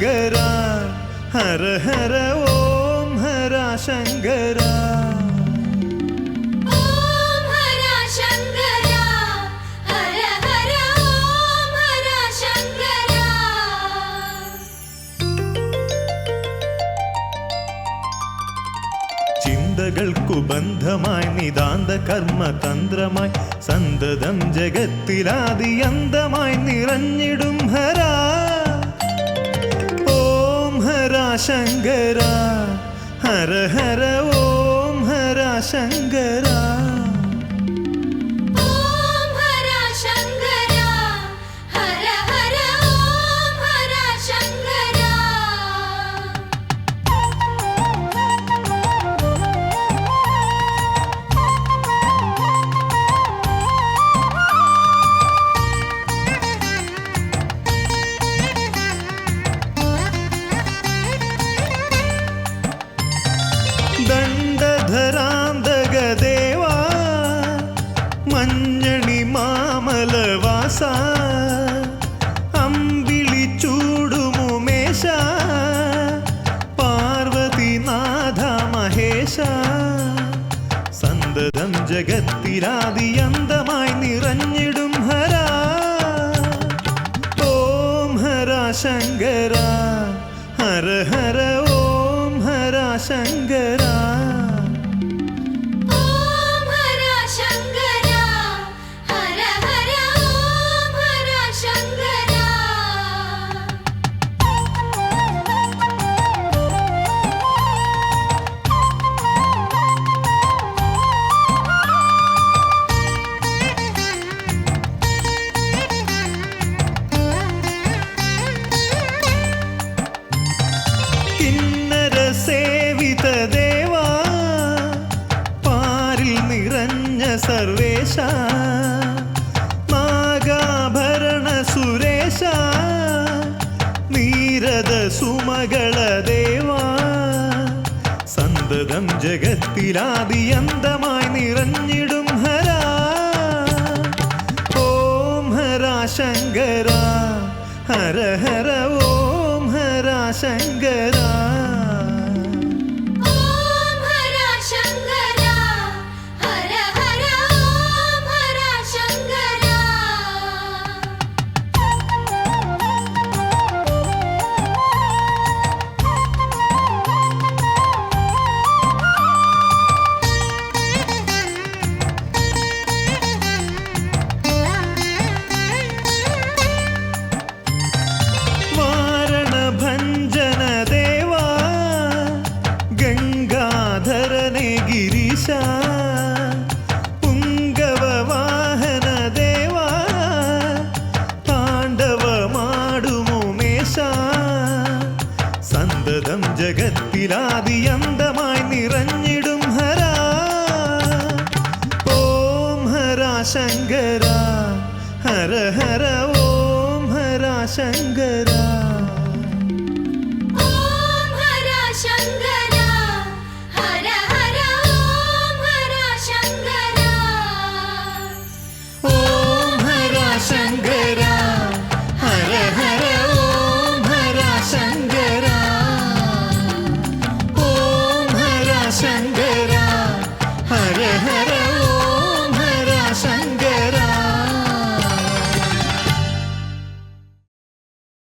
ശങ്കര ഹര ഹര ഓം ഹര ശങ്കര ചിന്തകൾക്കു ബന്ധമായി നിതാന്ത കർമ്മതന്ത്രമായി സന്തതം ജഗത്തിലാദിയന്തമായി നിറഞ്ഞിടും ഹര ഓം ഹര ശങ്കര ഹര ഹര ഓം ഹര ശങ്കര ദണ്ഡധരാന്തകദേവാ മഞ്ഞണി മാമലവാസ അമ്പിളി ചൂടുമുമേശ പാർവതിനാഥ മഹേശ സന്തതം ജഗത്തിലാദിയന്തമായി നിറഞ്ഞിടും ഹര ഓം ഹര ശങ്കര ഹര ഹര ഓം ഹര ശങ്കര സേവിതദേവാ പാരിൽ നിറഞ്ഞ സർവേശ നാഗാഭരണ സുരേശ നീരദ സുമകളദേവാ സന്തതം ജഗത്തിലാദിയന്തമായി നിറഞ്ഞിടും ഹര ഓം ഹര ശങ്കര ഹര ഹര ഓം ഹര ശങ്കര गिरीश पुंगव वाहन देवा तांडव माडुमुमेश सन्ददं जगत्तिलादियन्तमायि निरञ्जिडुं हर ओम हर शंकर हर हर ओम हर शंकर शंकरा हर हर ओम हर शंकरा ओम हर शंकरा हर हर